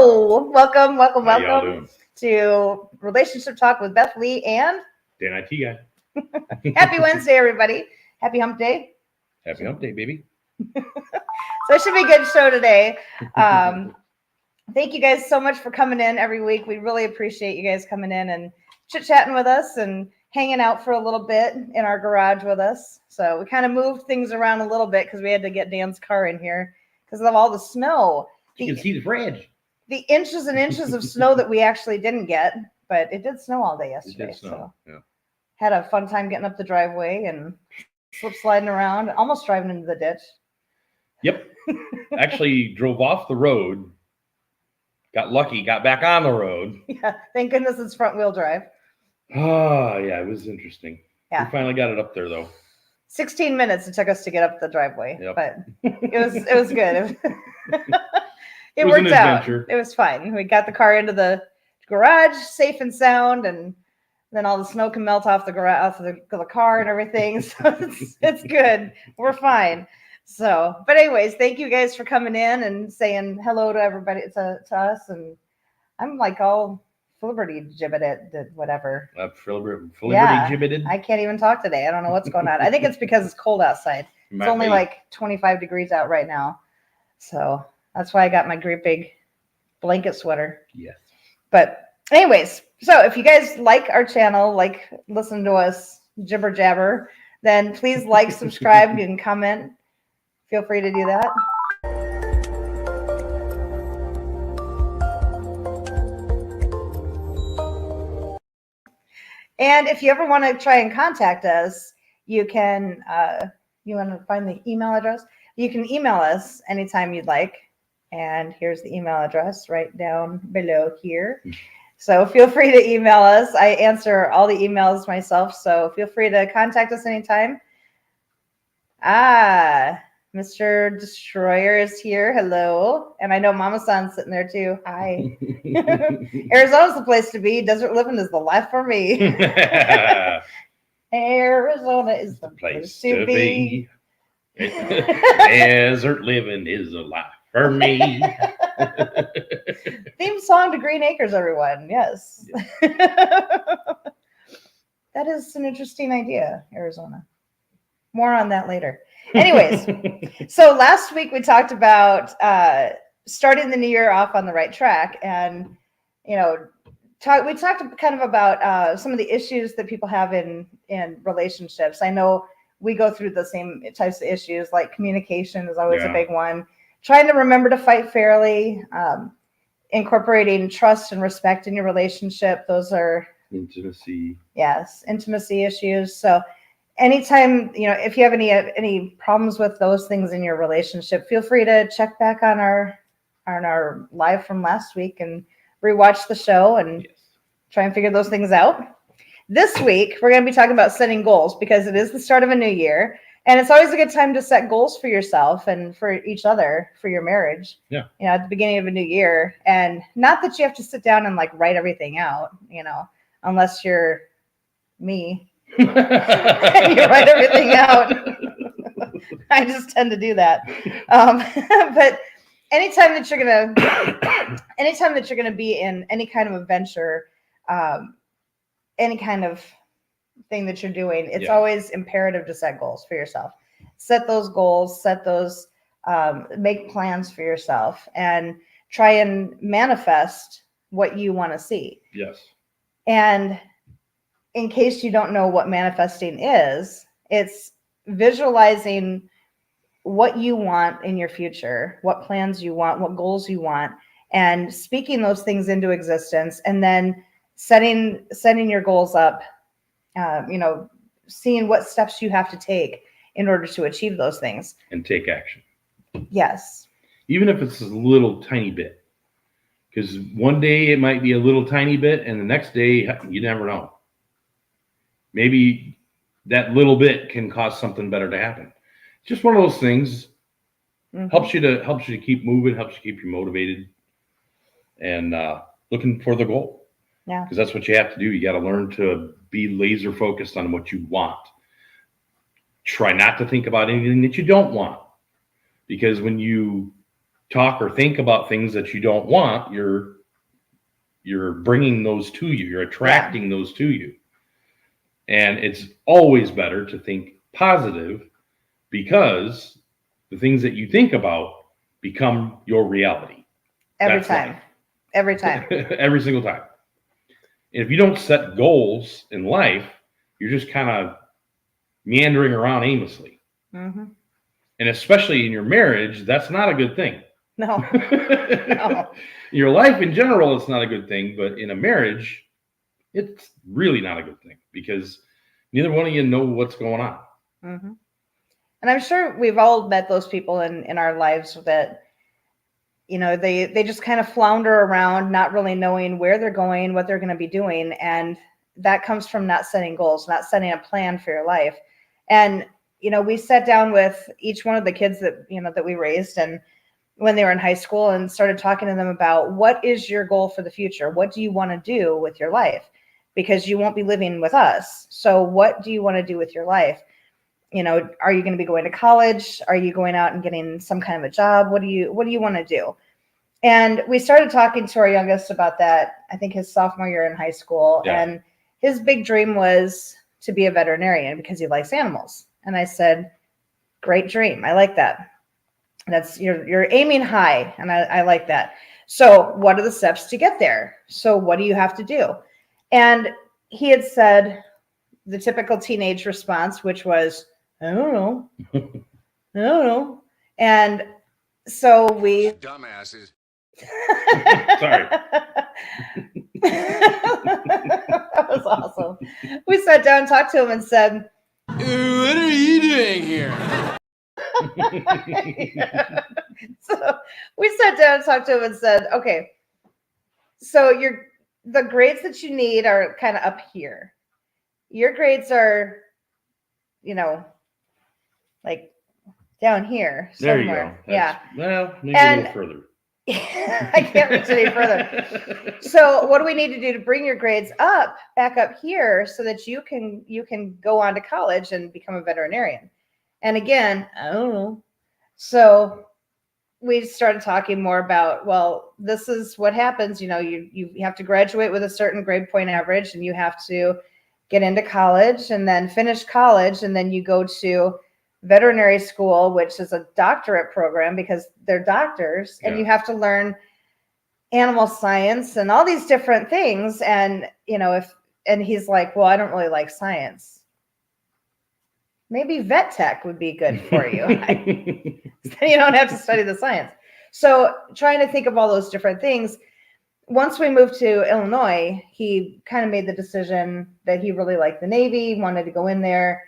Hello, welcome How y'all doing? to Relationship Talk with Beth Lee and Dan IT guy. Happy Wednesday, everybody. Happy Hump Day. Happy Hump Day, baby. So it should be a good show today. Thank you guys so much for coming in every week. We really appreciate you guys coming in and chit-chatting with us and hanging out for a little bit in our garage with us. So we kind of moved things around a little bit because we had to get Dan's car in here because of all the snow. You can see the fridge. The inches and inches of snow that we actually didn't get, but it did snow all day yesterday. It did snow, so yeah. Had a fun time getting up the driveway and slip sliding around, almost driving into the ditch. Yep. Actually drove off the road, got lucky, got back on the road. Yeah, thank goodness it's front wheel drive. Oh, yeah, it was interesting. Yeah. We finally got it up there, though. 16 minutes it took us to get up the driveway, Yep. but it was good. It was worked an out. adventure. It was fine. We got the car into the garage safe and sound, and then all the snow can melt off the garage, off the car and everything. So it's good. We're fine. So, but anyways, thank you guys for coming in and saying hello to everybody, to us. And I'm like all flibberty-gibbeted, whatever. Flibberty-gibbeted. I can't even talk today. I don't know what's going on. I think it's because it's cold outside. It's only like 25 degrees out right now. So that's why I got my great big blanket sweater. Yes. But anyways, so if you guys like our channel, like listen to us jibber jabber, then please like, subscribe, and comment. Feel free to do that. And if you ever want to try and contact us, you can, you want to find the email address? You can email us anytime you'd like. And here's the email address right down below here. So feel free to email us. I answer all the emails myself, so feel free to contact us anytime. Mr. Destroyer is here. Hello. And I know Mama San's sitting there too. Hi. Arizona's the place to be. Desert living is the life for me. Arizona is the place to be. Desert living is a life for me. Theme song to Green Acres, everyone. Yes. That is an interesting idea, Arizona. More on that later. Anyways, so last week we talked about starting the new year off on the right track, and we talked kind of about some of the issues that people have in relationships. I know we go through the same types of issues, like communication is always a big one. Trying to remember to fight fairly, incorporating trust and respect in your relationship. Those are intimacy. Yes, intimacy issues. So anytime, if you have any problems with those things in your relationship, feel free to check back on our live from last week and rewatch the show and try and figure those things out. This week, we're going to be talking about setting goals because it is the start of a new year. And it's always a good time to set goals for yourself and for each other, for your marriage. Yeah. At the beginning of a new year. And not that you have to sit down and write everything out, unless you're me. And you write everything out. I just tend to do that. But anytime that you're gonna be in any kind of adventure, any kind of thing that you're doing, it's always imperative to set goals for yourself. Set those goals, make plans for yourself, and try and manifest what you want to see. Yes. And in case you don't know what manifesting is, it's visualizing what you want in your future, what plans you want, what goals you want, and speaking those things into existence, and then setting your goals up, seeing what steps you have to take in order to achieve those things. And take action. Yes. Even if it's a little tiny bit. Because one day it might be a little tiny bit, and the next day you never know. Maybe that little bit can cause something better to happen. Just one of those things. Helps you to keep moving, helps you keep you motivated, and looking for the goal. Yeah. Because that's what you have to do. You got to learn to be laser focused on what you want. Try not to think about anything that you don't want. Because when you talk or think about things that you don't want, you're bringing those to you. You're attracting those to you. And it's always better to think positive, because the things that you think about become your reality. Every That's time. life. Every time. Every single time. And if you don't set goals in life, you're just kind of meandering around aimlessly. Mm-hmm. And especially in your marriage, that's not a good thing. No. No. Your life in general, it's not a good thing, but in a marriage, it's really not a good thing, because neither one of you know what's going on. Mm-hmm. And I'm sure we've all met those people in our lives that, you know, they just kind of flounder around, not really knowing where they're going, what they're going to be doing. And that comes from not setting goals, not setting a plan for your life. And, you know, we sat down with each one of the kids that, you know, that we raised, and when they were in high school, and started talking to them about, what is your goal for the future? What do you want to do with your life? Because you won't be living with us. So what do you want to do with your life? You know, are you going to be going to college? Are you going out and getting some kind of a job? What do you want to do? And we started talking to our youngest about that, I think his sophomore year in high school. Yeah. And his big dream was to be a veterinarian because he likes animals. And I said, great dream. I like that. That's you're aiming high. And I like that. So what are the steps to get there? So what do you have to do? And he had said the typical teenage response, which was, I don't know. I don't know. And so we dumbasses. Sorry. That was awesome. We sat down and talked to him and said, What are you doing here? So we sat down and talked to him and said, okay, so the grades that you need are kind of up here. Your grades are, you know, like down here There somewhere. you go. Yeah. Well, maybe And- a little further. I can't reach any further. So what do we need to do to bring your grades back up here, so that you can go on to college and become a veterinarian? And again, I don't know. So we started talking more about, well, this is what happens. You know, you have to graduate with a certain grade point average, and you have to get into college and then finish college, and then you go to veterinary school, which is a doctorate program because they're doctors, and you have to learn animal science and all these different things. And, you know, and he's like, well, I don't really like science. Maybe vet tech would be good for you. You don't have to study the science. So trying to think of all those different things. Once we moved to Illinois, he kind of made the decision that he really liked the Navy, wanted to go in there,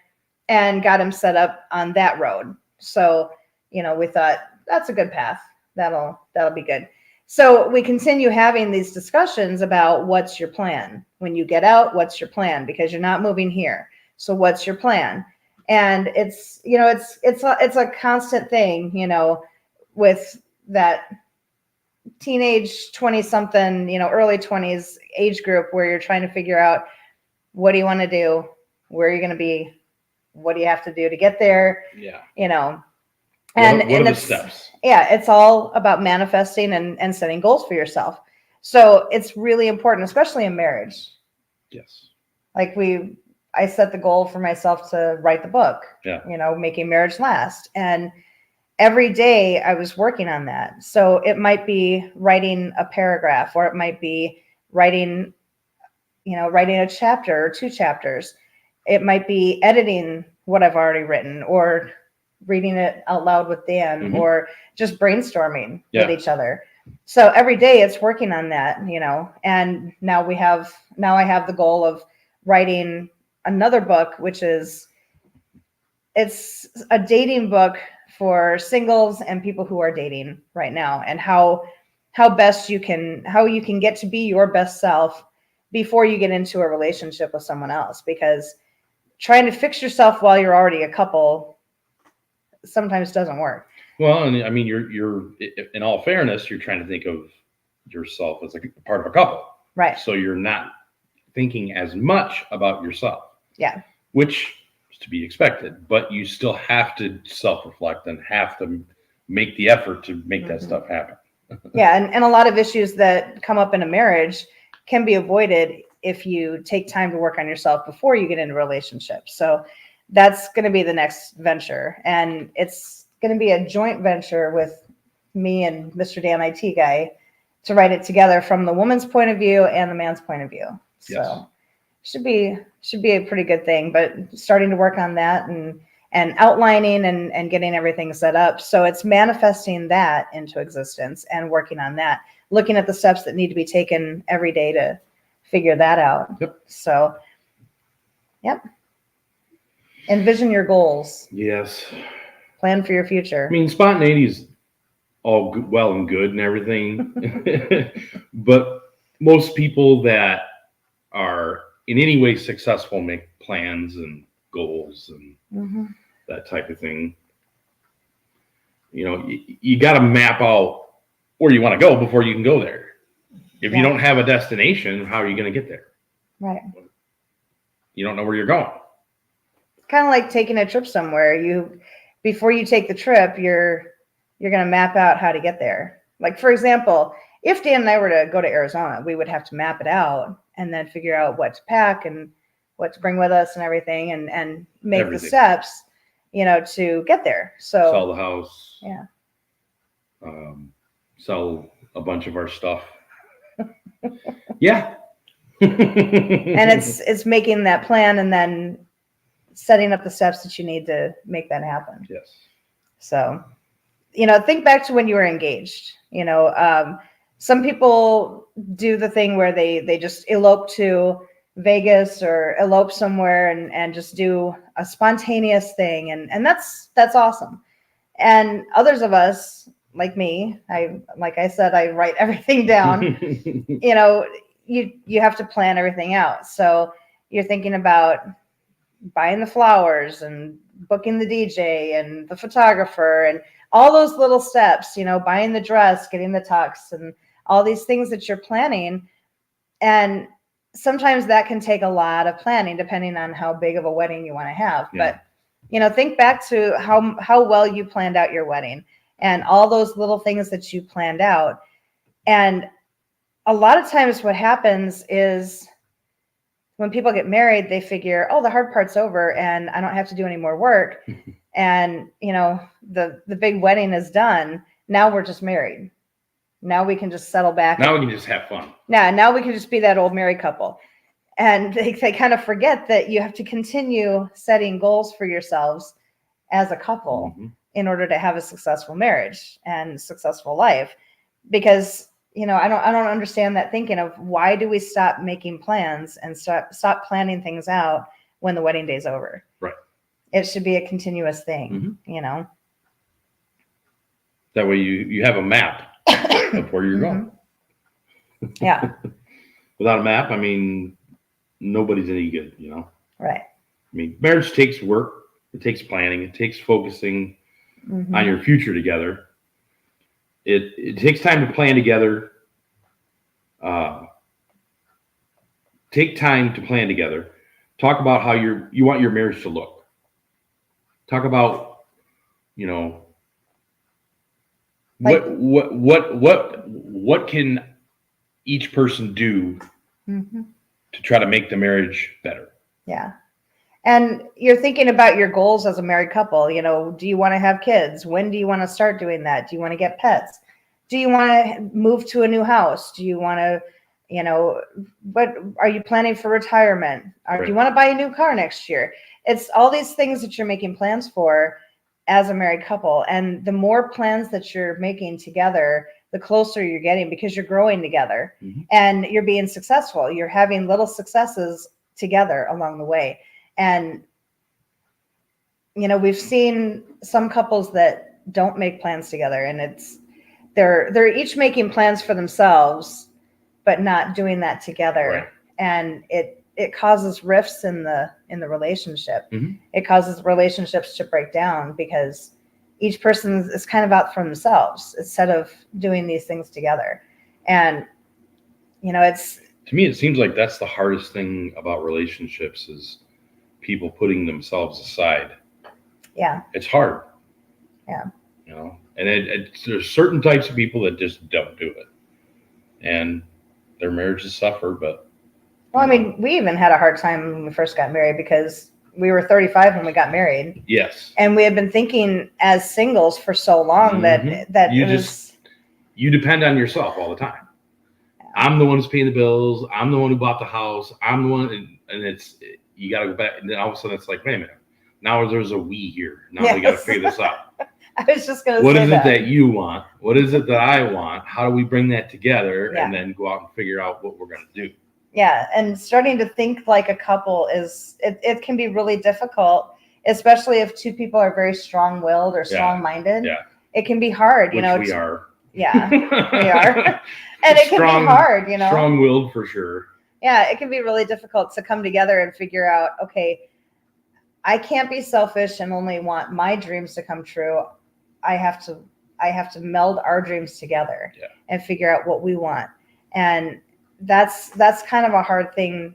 and got him set up on that road. So, you know, we thought that's a good path. That'll be good. So we continue having these discussions about, what's your plan? When you get out, what's your plan? Because you're not moving here. So what's your plan? And it's, you know, it's a constant thing, you know, with that teenage 20-something, you know, early 20s age group, where you're trying to figure out, what do you want to do? Where are you going to be? What do you have to do to get there? Yeah. You know, What are the steps? Yeah, it's all about manifesting and setting goals for yourself. So it's really important, especially in marriage. Yes. Like I set the goal for myself to write the book, you know, Making Marriage Last. And every day I was working on that. So it might be writing a paragraph, or it might be writing a chapter or 2 chapters. It might be editing what I've already written, or reading it out loud with Dan, or just brainstorming with each other. So every day it's working on that, you know. And now I have the goal of writing another book, which is, it's a dating book for singles and people who are dating right now, and how you can get to be your best self before you get into a relationship with someone else. Because trying to fix yourself while you're already a couple sometimes doesn't work. Well, and I mean, you're in all fairness, you're trying to think of yourself as a part of a couple, right? So you're not thinking as much about yourself, which is to be expected. But you still have to self-reflect and have to make the effort to make that Mhm. stuff happen. Yeah, and a lot of issues that come up in a marriage can be avoided if you take time to work on yourself before you get into a relationship. So that's going to be the next venture. And it's going to be a joint venture with me and Mr. Dan IT guy to write it together from the woman's point of view and the man's point of view. Yes. So should be a pretty good thing, but starting to work on that and outlining and getting everything set up. So it's manifesting that into existence and working on that, looking at the steps that need to be taken every day to figure that out. Yep. So, yep. Envision your goals, Yes. plan for your future. I mean, spontaneity is all good, well and good and everything, but most people that are in any way successful make plans and goals and Mhm. that type of thing. You know, you got to map out where you want to go before you can go there. If you Yeah. don't have a destination, how are you going to get there? Right. You don't know where you're going. It's kind of like taking a trip somewhere. Before you take the trip, you're going to map out how to get there. Like, for example, if Dan and I were to go to Arizona, we would have to map it out and then figure out what to pack and what to bring with us and everything and make Everything. the steps, to get there. So Sell the house. Yeah. Sell a bunch of our stuff. Yeah. and it's making that plan and then setting up the steps that you need to make that happen. Yes. So, think back to when you were engaged. Some people do the thing where they just elope to Vegas or elope somewhere and just do a spontaneous thing. And that's awesome. And others of us, like me, like I said, I write everything down. You have to plan everything out. So you're thinking about buying the flowers and booking the DJ and the photographer and all those little steps, buying the dress, getting the tux and all these things that you're planning. And sometimes that can take a lot of planning depending on how big of a wedding you want to have. Yeah. But, think back to how well you planned out your wedding and all those little things that you planned out. And a lot of times what happens is when people get married, they figure, oh, the hard part's over and I don't have to do any more work. And, the big wedding is done. Now we're just married. Now we can just settle back. Now we can just have fun. Now we can just be that old married couple. And they kind of forget that you have to continue setting goals for yourselves as a couple in order to have a successful marriage and successful life. Because, I don't understand that thinking of why do we stop making plans and stop planning things out when the wedding day's over? Right. It should be a continuous thing, That way you have a map of where you're going. Yeah. Without a map, I mean, nobody's any good, Right. I mean, marriage takes work. It takes planning. It takes focusing on your future together. It takes time to plan together. Take time to plan together. Talk about how you want your marriage to look. Talk about, what can each person do to try to make the marriage better. Yeah. And you're thinking about your goals as a married couple. Do you want to have kids? When do you want to start doing that? Do you want to get pets? Do you want to move to a new house? Do you want to, what are you planning for retirement? Or do you want to buy a new car next year? It's all these things that you're making plans for as a married couple. And the more plans that you're making together, the closer you're getting because you're growing together and you're being successful. You're having little successes together along the way. And, we've seen some couples that don't make plans together and they're each making plans for themselves, but not doing that together. Right. And it causes rifts in the relationship. It causes relationships to break down because each person is kind of out for themselves instead of doing these things together. And, it's, to me, it seems like that's the hardest thing about relationships is people putting themselves aside. Yeah. It's hard. Yeah. And there's certain types of people that just don't do it. And their marriages suffer, but. Well, I mean, we even had a hard time when we first got married because we were 35 when we got married. Yes. And we had been thinking as singles for so long that you depend on yourself all the time. I'm the one who's paying the bills. I'm the one who bought the house. I'm the one, and you got to go back. And then all of a sudden it's like, wait a minute. Now there's a we here. Now we got to figure this out. I was just going to say what is it that you want? What is it that I want? How do we bring that together and then go out and figure out what we're going to do? Yeah, and starting to think like a couple it can be really difficult, especially if two people are very strong-willed or strong-minded. Yeah. It can be hard, we are. Yeah, we are. And it can be hard, Strong-willed for sure. Yeah, it can be really difficult to come together and figure out, okay, I can't be selfish and only want my dreams to come true. I have to meld our dreams together and figure out what we want. And that's kind of a hard thing,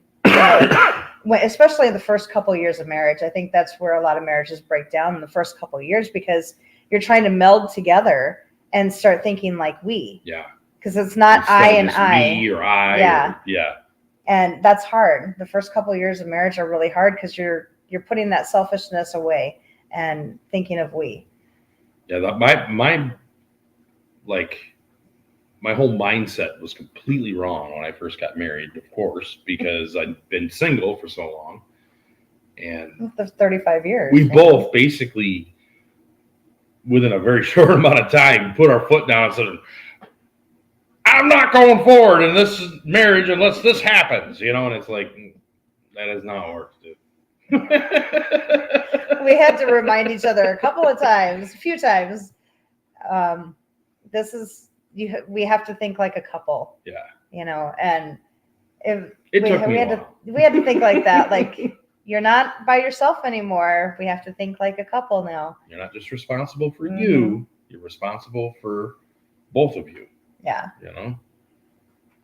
especially in the first couple of years of marriage. I think that's where a lot of marriages break down in the first couple of years because you're trying to meld together and start thinking like we. Yeah. Because it's not I and I. Me or I. Yeah. Yeah. And that's hard. The first couple of years of marriage are really hard because you're putting that selfishness away and thinking of we. Yeah. My whole mindset was completely wrong when I first got married, of course, because I'd been single for so long. And the 35 years. We both basically, within a very short amount of time, put our foot down and said, I'm not going forward in this marriage unless this happens, and it's like, that is not how it works, dude. We had to remind each other a few times. We have to think like a couple. Yeah. And we had to think like that. Like, you're not by yourself anymore. We have to think like a couple now. You're not just responsible for you. You're responsible for both of you. Yeah.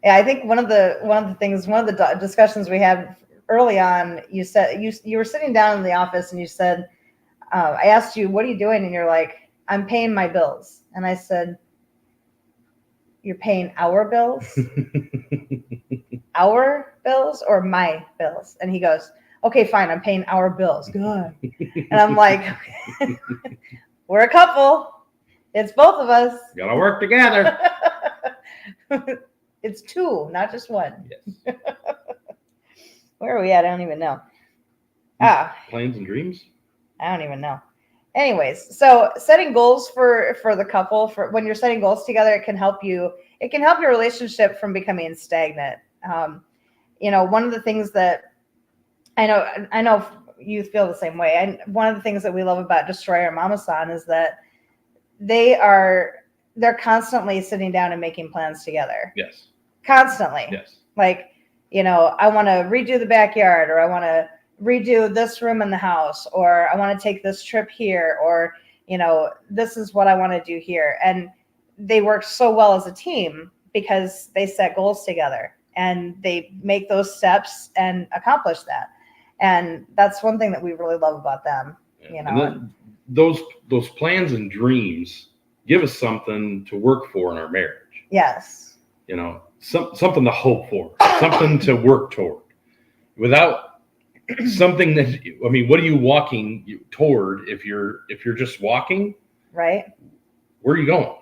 Yeah, I think one of the discussions we had early on, you said you were sitting down in the office and you said, I asked you, what are you doing? And you're like, I'm paying my bills. And I said, you're paying our bills? Our bills or my bills? And he goes, okay, fine. I'm paying our bills. Good. And I'm like, we're a couple. It's both of us. Gotta work together. It's two, not just one. Yes. Where are we at? I don't even know. Plans and dreams? I don't even know. Anyways, so setting goals for the couple, for when you're setting goals together, it can help your relationship from becoming stagnant. One of the things that I know you feel the same way. And one of the things that we love about Destroyer Mama-san is that they're constantly sitting down and making plans together. Yes. Constantly. Yes. Like, I want to redo the backyard, or I want to redo this room in the house, or I want to take this trip here, or, this is what I want to do here. And they work so well as a team because they set goals together and they make those steps and accomplish that. And that's one thing that we really love about them, And those plans and dreams give us something to work for in our marriage. Yes. Something to hope for, something to work toward. Without something what are you walking toward if you're just walking? Right. Where are you going?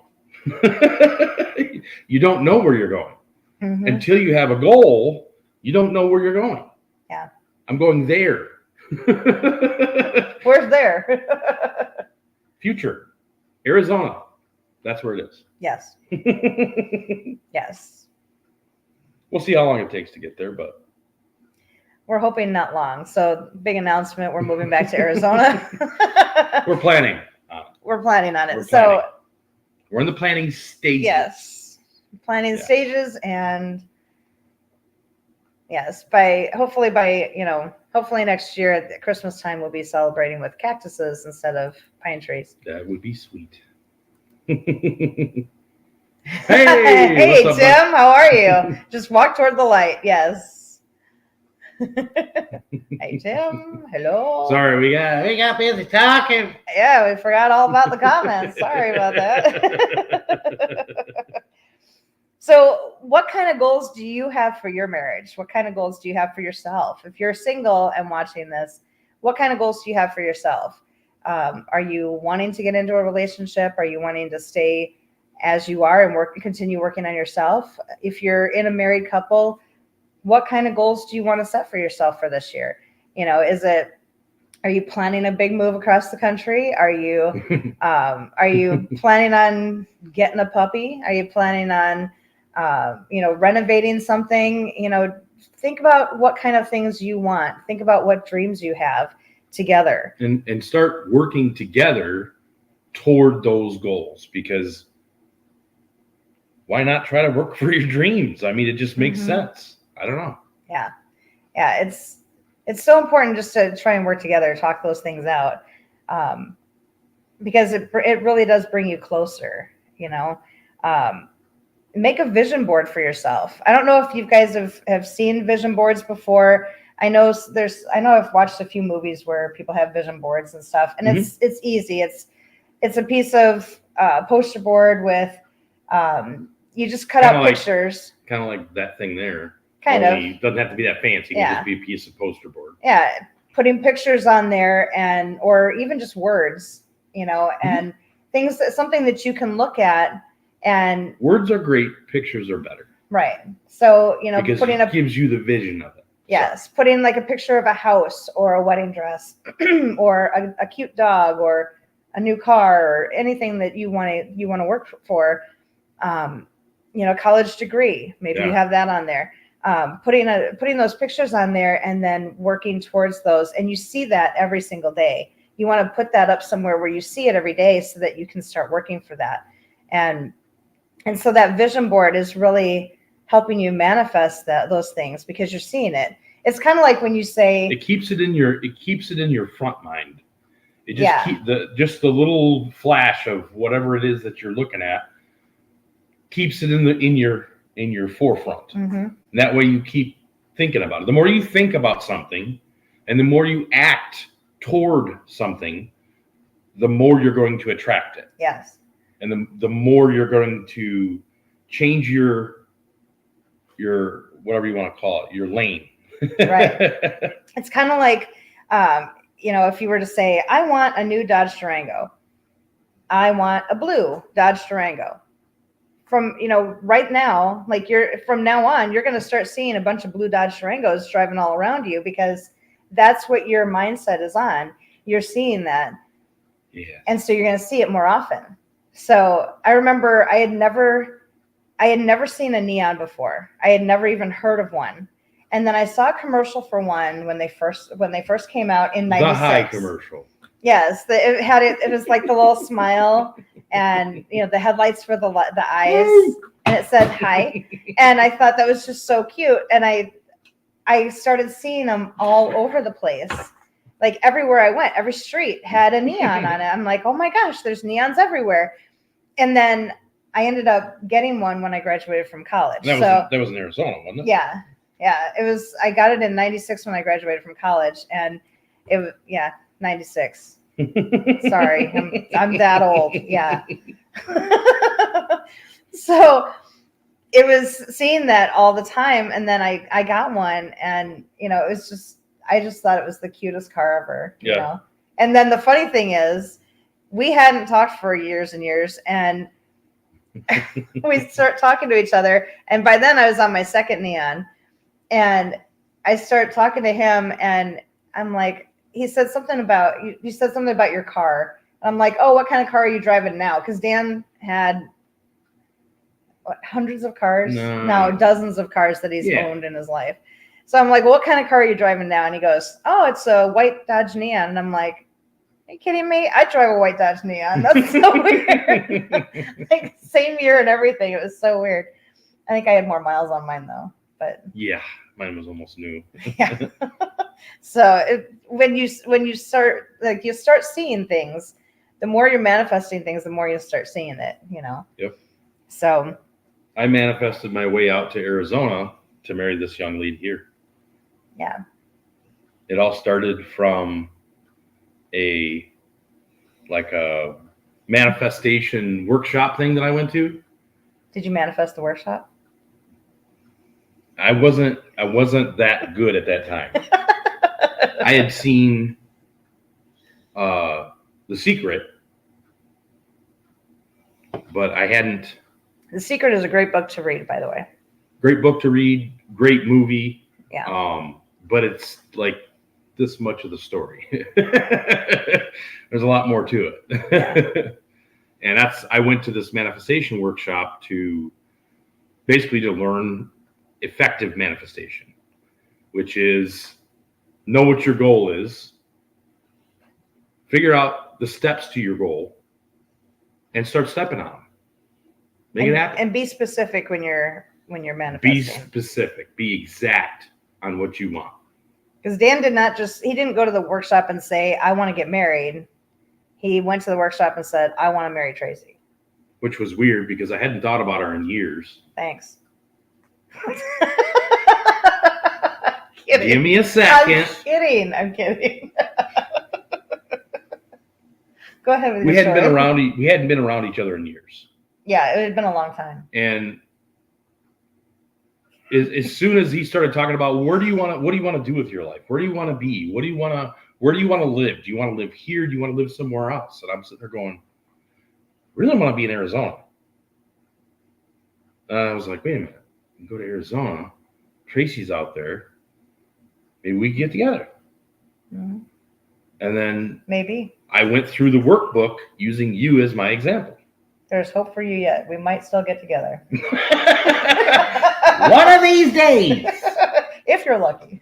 You don't know where you're going. Mm-hmm. Until you have a goal, you don't know where you're going. Yeah. I'm going there. Where's there? Future. Arizona. That's where it is. Yes. Yes. We'll see how long it takes to get there, but we're hoping not long. So big announcement. We're moving back to Arizona. We're planning. We're planning on it. We're in the planning stages. Yes. Planning stages, and yes, hopefully next year at Christmas time we'll be celebrating with cactuses instead of pine trees. That would be sweet. Hey, hey Tim, how are you? Just walk toward the light. Yes. Hey, Tim. Hello. Sorry, we got busy talking. Yeah, we forgot all about the comments. Sorry about that. So, what kind of goals do you have for your marriage? What kind of goals do you have for yourself? If you're single and watching this, what kind of goals do you have for yourself? Are you wanting to get into a relationship? Are you wanting to stay as you are and continue working on yourself? If you're in a married couple, what kind of goals do you want to set for yourself for this year? You know, are you planning a big move across the country? Are you planning on getting a puppy? Are you planning on renovating something? Think about what kind of things you want. Think about what dreams you have together. And start working together toward those goals, because why not try to work for your dreams? I mean, it just makes sense. I don't know. Yeah. It's so important just to try and work together, talk those things out, because it really does bring you closer, Make a vision board for yourself. I don't know if you guys have seen vision boards before. I know I've watched a few movies where people have vision boards and stuff, and it's easy. It's a piece of poster board with you just cut out pictures. Kind of like that thing there. It doesn't have to be that fancy. It can just be a piece of poster board. Yeah, putting pictures on there or even just words, and things something that you can look at. And words are great, pictures are better. Right. So, because it gives you the vision of it. Yes, putting like a picture of a house or a wedding dress or a cute dog or a new car or anything that you want to work for. College degree, maybe you have that on there. Putting those pictures on there and then working towards those, and you see that every single day. You want to put that up somewhere where you see it every day so that you can start working for that. And so that vision board is really helping you manifest those things because you're seeing it. It's kind of like when you say it keeps it in your front mind. It just keep the little flash of whatever it is that you're looking at keeps it in your forefront. And that way you keep thinking about it. The more you think about something and the more you act toward something, the more you're going to attract it. Yes. And the more you're going to change your whatever you want to call it, your lane. Right. It's kind of like, if you were to say, I want a new Dodge Durango. I want a blue Dodge Durango. From, right now, from now on, you're going to start seeing a bunch of blue Dodge Durangos driving all around you because that's what your mindset is on. You're seeing that. Yeah. And so you're going to see it more often. So I remember I had never seen a neon before. I had never even heard of one. And then I saw a commercial for one when they first came out in 96. The high commercial. Yes, it was like the little smile and the headlights for the eyes, and it said hi. And I thought that was just so cute. And I started seeing them all over the place. Like everywhere I went, every street had a neon on it. I'm like, oh my gosh, there's neons everywhere. And then I ended up getting one when I graduated from college. That was in Arizona, wasn't it? Yeah. It was. I got it in 96 when I graduated from college, and it was 96. Sorry, I'm that old. Yeah. So it was seeing that all the time, and then I got one, and it was just. I just thought it was the cutest car ever, you know? And then the funny thing is we hadn't talked for years and years, and we start talking to each other. And by then I was on my second neon, and I start talking to him, and I'm like, he said something about, you said something about your car. And I'm like, oh, what kind of car are you driving now? Because Dan had hundreds of cars? No, dozens of cars that he's owned in his life. So I'm like, well, what kind of car are you driving now? And he goes, oh, it's a white Dodge Neon. And I'm like, are you kidding me? I drive a white Dodge Neon. That's so weird. Like same year and everything. It was so weird. I think I had more miles on mine though. But yeah, mine was almost new. Yeah. So when you start, like, you start seeing things, the more you're manifesting things, the more you start seeing it, Yep. So I manifested my way out to Arizona to marry this young lady here. Yeah. It all started from a manifestation workshop thing that I went to. Did you manifest the workshop? I wasn't that good at that time. I had seen The Secret, but I hadn't. The Secret is a great book to read, by the way. Great book to read, great movie. Yeah. But it's like this much of the story. There's a lot more to it. Yeah. And I went to this manifestation workshop to learn effective manifestation, which is know what your goal is, figure out the steps to your goal, and start stepping on them. Make it happen. And be specific when you're manifesting. Be specific. Be exact on what you want. Because Dan he didn't go to the workshop and say, I want to get married. He went to the workshop and said, I want to marry Tracy. Which was weird because I hadn't thought about her in years. Thanks. Give me a second. I'm kidding. Go ahead with your We hadn't story. been around each other in years. Yeah, it had been a long time. And as soon as he started talking about what do you want to do with your life? Where do you want to be? Where do you want to live? Do you want to live here? Do you want to live somewhere else? And I'm sitting there going, I really want to be in Arizona. I was like, wait a minute, we can go to Arizona. Tracy's out there. Maybe we can get together. Mm-hmm. And then maybe I went through the workbook using you as my example. There's hope for you yet. We might still get together. One of these days. If you're lucky.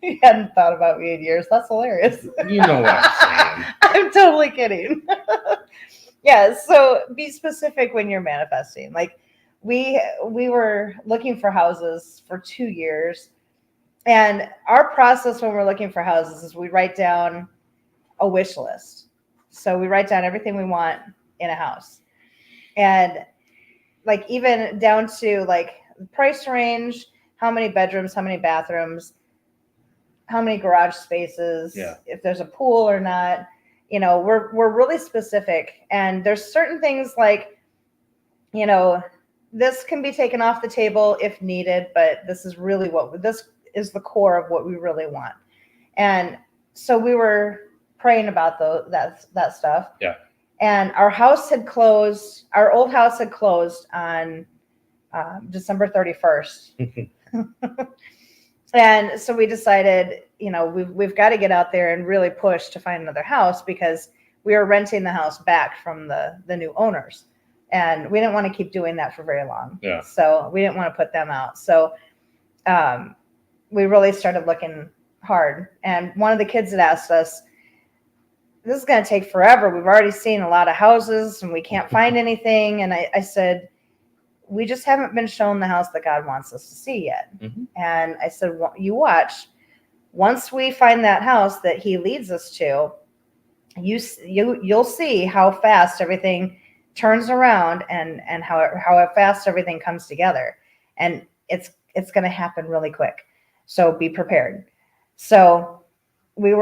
You hadn't thought about me in years. That's hilarious. You know what I'm saying. I'm totally kidding. Yeah, so be specific when you're manifesting. Like we were looking for houses for 2 years. And our process when we're looking for houses is we write down a wish list. So we write down everything we want in a house. And like even down to like the price range, how many bedrooms, how many bathrooms, how many garage spaces, if there's a pool or not. You know, we're really specific. And there's certain things like, you know, this can be taken off the table if needed, but this is really this is the core of what we really want. And so we were praying about that stuff. Yeah. And our house had closed. Our old house had closed on December 31st. And so we decided, you know, we've got to get out there and really push to find another house because we were renting the house back from the new owners. And we didn't want to keep doing that for very long. Yeah. So we didn't want to put them out. So we really started looking hard. And one of the kids had asked us, this is going to take forever. We've already seen a lot of houses and we can't find anything. And I said, we just haven't been shown the house that God wants us to see yet. Mm-hmm. And I said, well, you watch. Once we find that house that he leads us to, you'll see how fast everything turns around and how fast everything comes together. And it's going to happen really quick. So be prepared. So it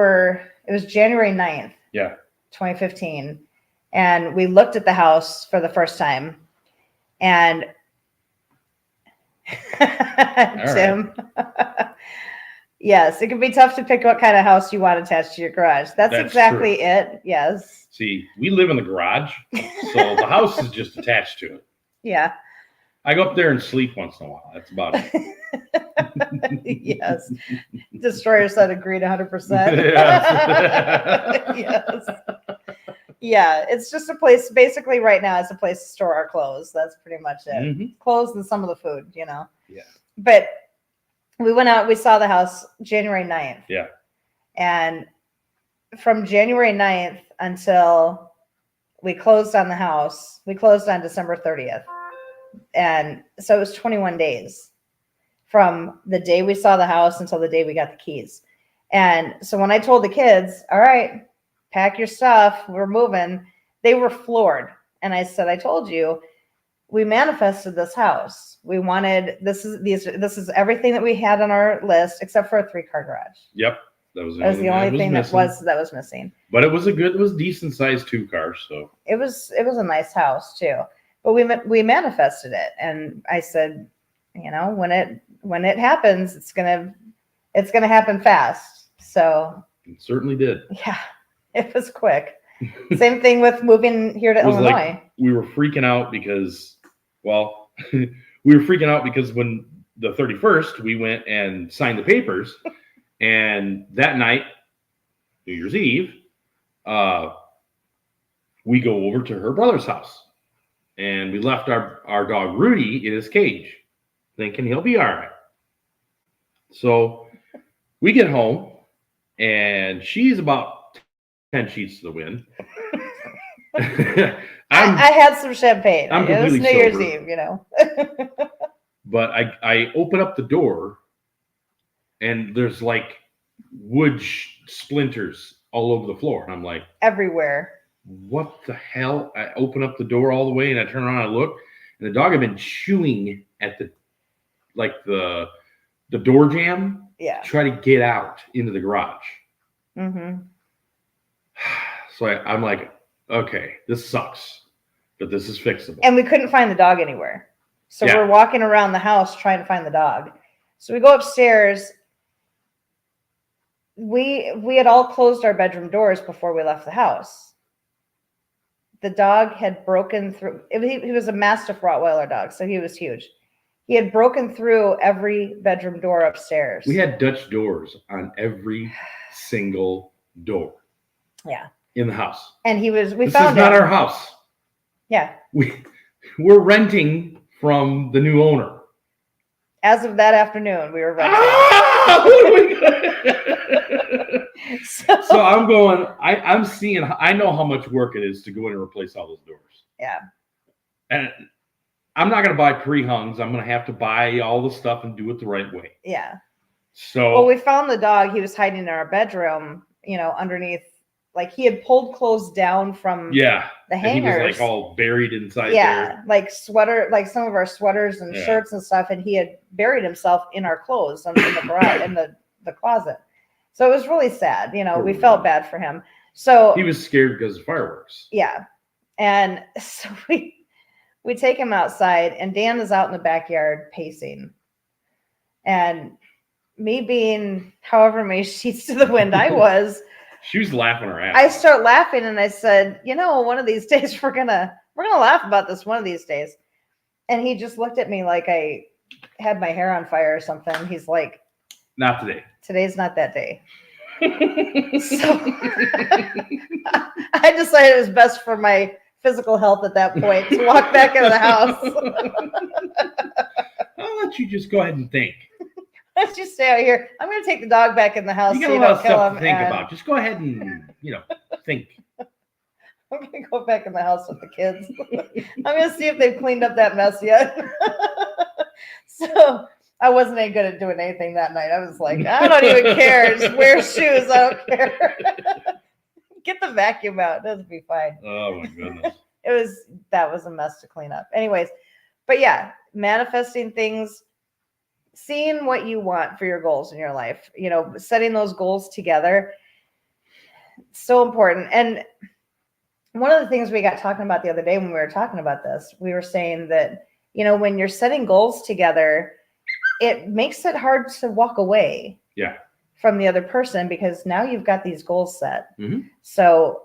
was January 9th, 2015. And we looked at the house for the first time. And Tim, yes, it can be tough to pick what kind of house you want attached to your garage. That's exactly true. It. Yes. See, we live in the garage, so the house is just attached to it. Yeah. I go up there and sleep once in a while. That's about it. Yes. Destroyer said agreed 100%. Yes. Yeah, it's just a place, basically right now it's a place to store our clothes. That's pretty much it. Mm-hmm. Clothes and some of the food, you know. Yeah. But we went out, we saw the house January 9th. Yeah. And from January 9th until we closed on the house, we closed on December 30th. And so it was 21 days from the day we saw the house until the day we got the keys. And so when I told the kids, all right, pack your stuff, we're moving, they were floored. And I said, I told you, we manifested this house. We wanted this is everything that we had on our list except for a 3-car garage. Yep. That was the only thing that was missing. But it was decent sized 2 cars. So it was a nice house too. But we manifested it, and I said, when it happens, it's gonna happen fast. So it certainly did. Yeah, it was quick. Same thing with moving here to Illinois. Like we were freaking out because, when the 31st we went and signed the papers, and that night, New Year's Eve, we go over to her brother's house, and we left our dog Rudy in his cage, thinking he'll be all right. So we get home, and she's about 10 sheets to the wind. I had some champagne. It was New Year's Eve, But I open up the door, and there's like wood splinters all over the floor. And I'm like, everywhere. What the hell? I open up the door all the way, and I turn around and I look, and the dog had been chewing at the door jamb. Yeah. To try to get out into the garage. Mm-hmm. So I'm like, okay, this sucks, but this is fixable. And we couldn't find the dog anywhere. So we're walking around the house trying to find the dog. So we go upstairs. We had all closed our bedroom doors before we left the house. The dog had broken through. He was a Mastiff Rottweiler dog, so he was huge. He had broken through every bedroom door upstairs. We had Dutch doors on every single door. Yeah. In the house. And this is not our house. Yeah. We're renting from the new owner. As of that afternoon, we were renting. So I'm going, I'm seeing, I know how much work it is to go in and replace all those doors. Yeah. And I'm not going to buy pre-hungs. I'm going to have to buy all the stuff and do it the right way. Yeah. So. Well, we found the dog. He was hiding in our bedroom, underneath. Like he had pulled clothes down from the hangers. And he was like all buried inside there. Yeah, like some of our sweaters and shirts and stuff. And he had buried himself in our clothes in the garage, in the closet. So it was really sad. We felt bad for him. So he was scared because of fireworks. Yeah. And so we take him outside, and Dan is out in the backyard pacing. And me being however many sheets to the wind I was, she was laughing her ass. I start laughing, and I said, one of these days we're gonna laugh about this one of these days. And he just looked at me like I had my hair on fire or something. He's like, not today. Today's not that day. So I decided it was best for my physical health at that point to walk back into the house. I'll let you just go ahead and think. Let's just stay out here. I'm going to take the dog back in the house. You got a lot of stuff to think about. Just go ahead and, think. I'm going to go back in the house with the kids. I'm going to see if they've cleaned up that mess yet. So I wasn't any good at doing anything that night. I was like, I don't even care. Just wear shoes. I don't care. Get the vacuum out. It'll be fine. Oh, my goodness. That was a mess to clean up. Anyways, but yeah, manifesting things. Seeing what you want for your goals in your life, setting those goals together, so important. And one of the things we got talking about the other day when we were talking about this, we were saying that, when you're setting goals together, it makes it hard to walk away from the other person because now you've got these goals set. Mm-hmm. So,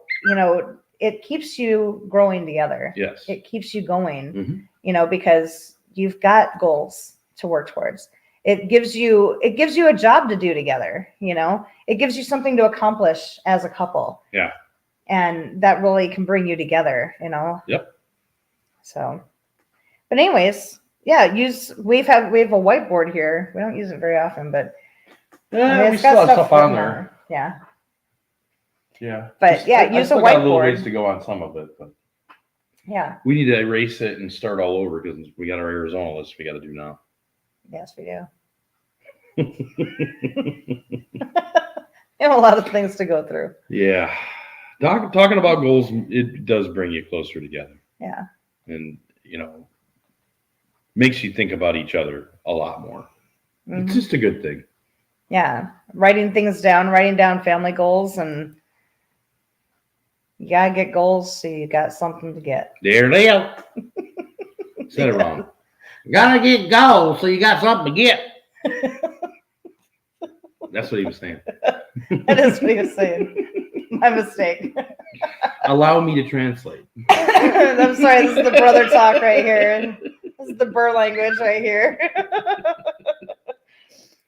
it keeps you growing together. Yes. It keeps you going, because you've got goals to work towards. It gives you a job to do together. It gives you something to accomplish as a couple. Yeah. And that really can bring you together, Yep. So, but anyways, we have a whiteboard here. We don't use it very often, but we still have stuff on there. Yeah. Yeah. But use a whiteboard. Got a little ways to go on some of it, but yeah. We need to erase it and start all over because we got our Arizona list we got to do now. Yes, we do. We have a lot of things to go through. Yeah. Talking about goals, it does bring you closer together. Yeah. And, makes you think about each other a lot more. Mhm. It's just a good thing. Yeah. Writing things down, writing down family goals, and you gotta get goals so you got something to get. There, Leo. Said it wrong. Gotta get goals so you got something to get. That's what he was saying. That is what he was saying. My mistake. Allow me to translate. I'm sorry, this is the brother talk right here. This is the burr language right here.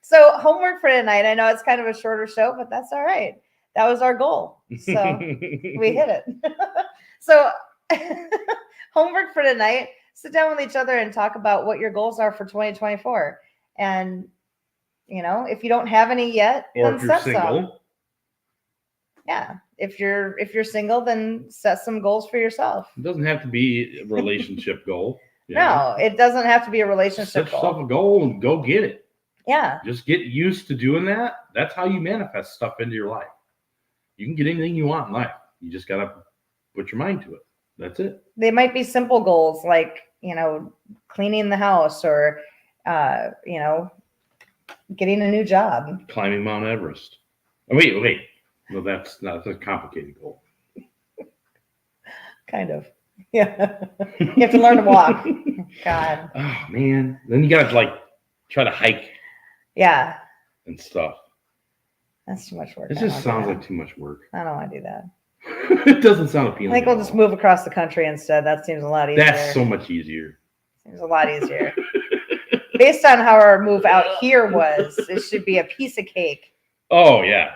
So homework for tonight. I know it's kind of a shorter show, but that's all right. That was our goal. So we hit it. So homework for tonight, sit down with each other and talk about what your goals are for 2024. And if you don't have any yet, Or then if you're set single. some. Yeah. If you're single, then set some goals for yourself. It doesn't have to be a relationship goal. No, it doesn't have to be a Set relationship yourself goal. a goal and go get it. Yeah. Just get used to doing that. That's how you manifest stuff into your life. You can get anything you want in life. You just got to put your mind to it. That's it. They might be simple goals like, cleaning the house or, getting a new job. Climbing Mount Everest. Oh, wait. No, that's not a complicated goal. Kind of. Yeah. You have to learn to walk. God. Oh, man. Then you got to try to hike Yeah. and stuff. That's too much work. It just sounds like too much work. I don't want to do that. It doesn't sound I appealing. think we'll just move across the country instead. That seems a lot easier. That's so much easier. Seems a lot easier. Based on how our move out here was, it should be a piece of cake. Oh, yeah.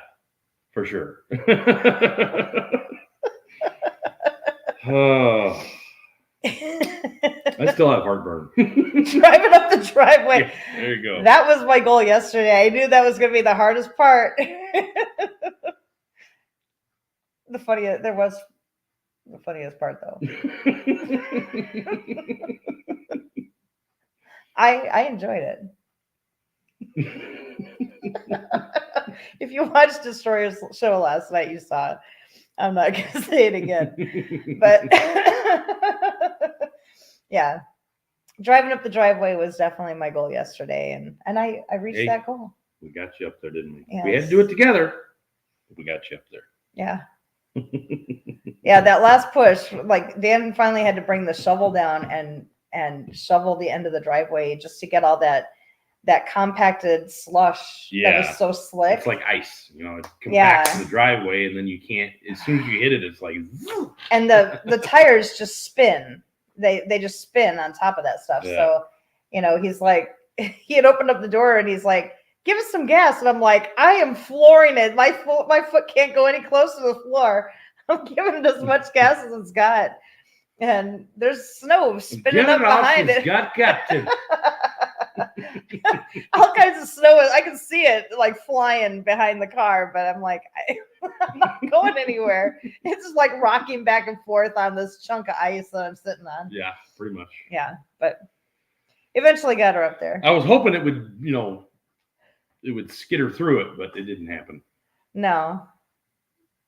For sure. Oh, I still have heartburn. Driving up the driveway. Yeah, there you go. That was my goal yesterday. I knew that was going to be the hardest part. The funniest part though. I enjoyed it. If you watched Destroyer's show last night, you saw it. I'm not going to say it again. But yeah, driving up the driveway was definitely my goal yesterday. And I reached that goal. We got you up there, didn't we? Yes. We had to do it together. We got you up there. Yeah. Yeah, that last push, like Dan finally had to bring the shovel down and shovel the end of the driveway just to get all that compacted slush that was so slick. It's like ice, it compacts in the driveway, and then you can't. As soon as you hit it, it's like. And the tires just spin. They just spin on top of that stuff. Yeah. So, he's like, he had opened up the door and he's like, "Give us some gas," and I'm like, "I am flooring it. My foot can't go any closer to the floor. I'm giving it as much gas as it's got." And there's snow spinning up behind it. Got Captain. All kinds of snow. I can see it flying behind the car, but I'm like, I'm not going anywhere. It's just like rocking back and forth on this chunk of ice that I'm sitting on. Yeah, pretty much. Yeah, but eventually got her up there. I was hoping it would, it would skitter through it, but it didn't happen. No,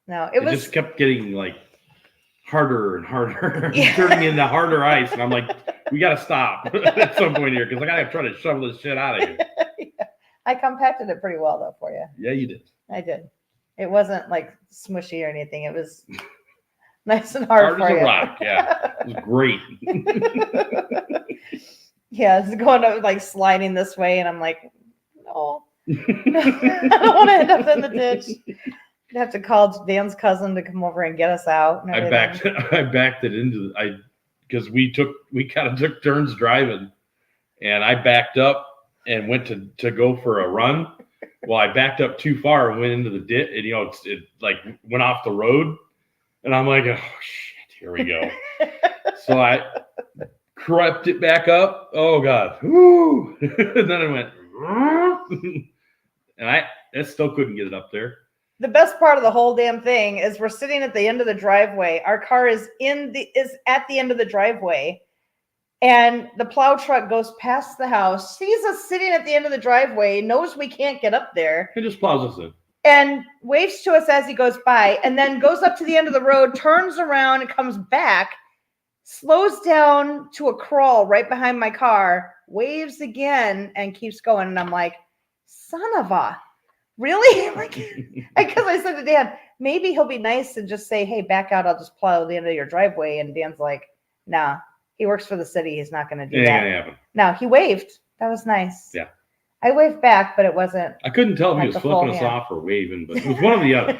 It just kept getting harder and harder, turning into harder ice. And I'm like, we got to stop at some point here because I got to try to shovel this shit out of here. Yeah. I compacted it pretty well though for you. Yeah, you did. I did. It wasn't smushy or anything. It was nice and hard for as you. A rock. Yeah, it was great. Yeah, it's going up sliding this way, and I'm like, no, I don't want to end up in the ditch. I'd have to call Dan's cousin to come over and get us out. And I backed it into because we kind of took turns driving, and I backed up and went to go for a run. Well, I backed up too far and went into the ditch, and it went off the road, and I'm like, oh shit, here we go. So I crept it back up. Oh god, woo! And then I went, and I still couldn't get it up there. The best part of the whole damn thing is we're sitting at the end of the driveway. Our car is at the end of the driveway, and the plow truck goes past the house, sees us sitting at the end of the driveway, knows we can't get up there. It just plows us in. And waves to us as he goes by, and then goes up to the end of the road, turns around and comes back, slows down to a crawl right behind my car, waves again, and keeps going. And I'm like, son of a, really? Like, because I said to Dan, maybe he'll be nice and just say, hey, back out. I'll just plow the end of your driveway. And Dan's like, nah, he works for the city. He's not going to do It ain't that. gonna happen. No, he waved. That was nice. Yeah. I waved back, but it wasn't. I couldn't tell if he Like was the full flipping us hand. off or waving, but it was one or the other.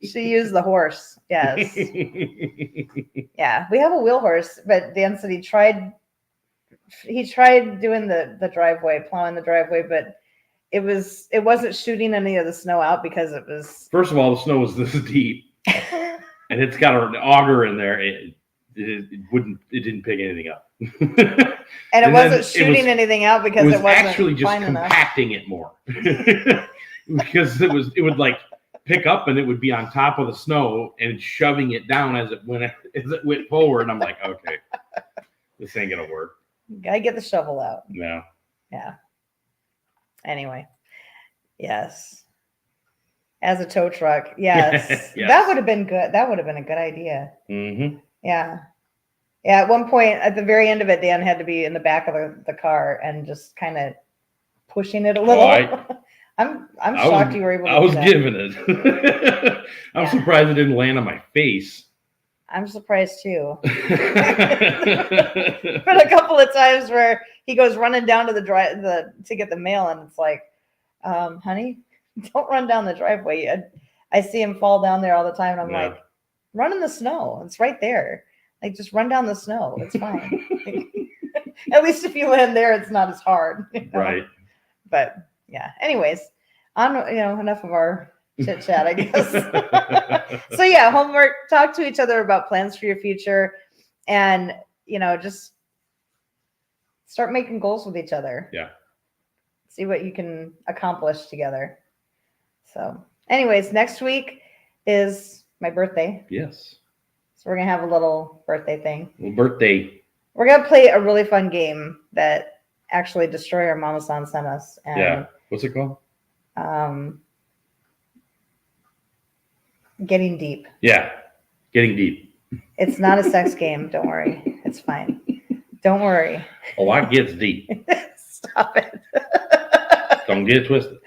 She used the horse. Yes. Yeah. We have a wheel horse, but Dan said he tried doing the driveway, plowing the driveway, but it wasn't shooting any of the snow out because it was. First of all, the snow was this deep, and it's got an auger in there. It didn't pick anything up. And it And wasn't then shooting anything out because It was it wasn't actually just fine enough. compacting it more. Because it would like pick up and it would be on top of the snow and shoving it down as it went forward. And I'm like, okay, this ain't gonna work. Gotta get the shovel out. No. Yeah. Anyway. Yes. As a tow truck. Yes. Yes. That would have been good. That would have been a good idea. Mm-hmm. Yeah. Yeah. At one point, at the very end of it, Dan had to be in the back of the car and just kind of pushing it a little. I'm shocked you were able to I was do that. giving it. I'm Yeah. surprised it didn't land on my face. I'm surprised too. But But a couple of times where he goes running down to to get the mail, and it's like, honey, don't run down the driveway. I see him fall down there all the time, and I'm Yeah. like, run in the snow. It's right there. Like, just run down the snow. It's fine. At least if you land there, it's not as hard. You know? Right. But yeah. Anyways, enough of our chit chat, I guess. So yeah, homework. Talk to each other about plans for your future, and just start making goals with each other. Yeah. See what you can accomplish together. So, anyways, next week is my birthday, Yes. so we're gonna have a little birthday thing. Well, birthday. We're gonna play a really fun game that actually Destroyer Mama-san sent us, and Yeah. What's it called? Getting Deep. Yeah. Getting deep. It's not a sex game. Don't worry. It's fine. Don't worry. Oh, I gets deep. Stop it. Don't get it twisted.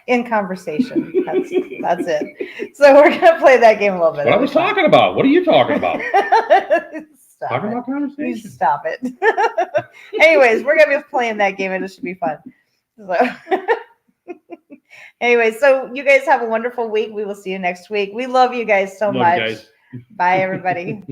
In conversation. That's it. So we're gonna play that game a little bit. What I was talking about. What are you talking about? Stop Talking it. about You conversation. stop it. Anyways, we're gonna be playing that game, and it should be fun. So, anyways, so you guys have a wonderful week. We will see you next week. We love you guys so Love you much. guys. Bye, everybody.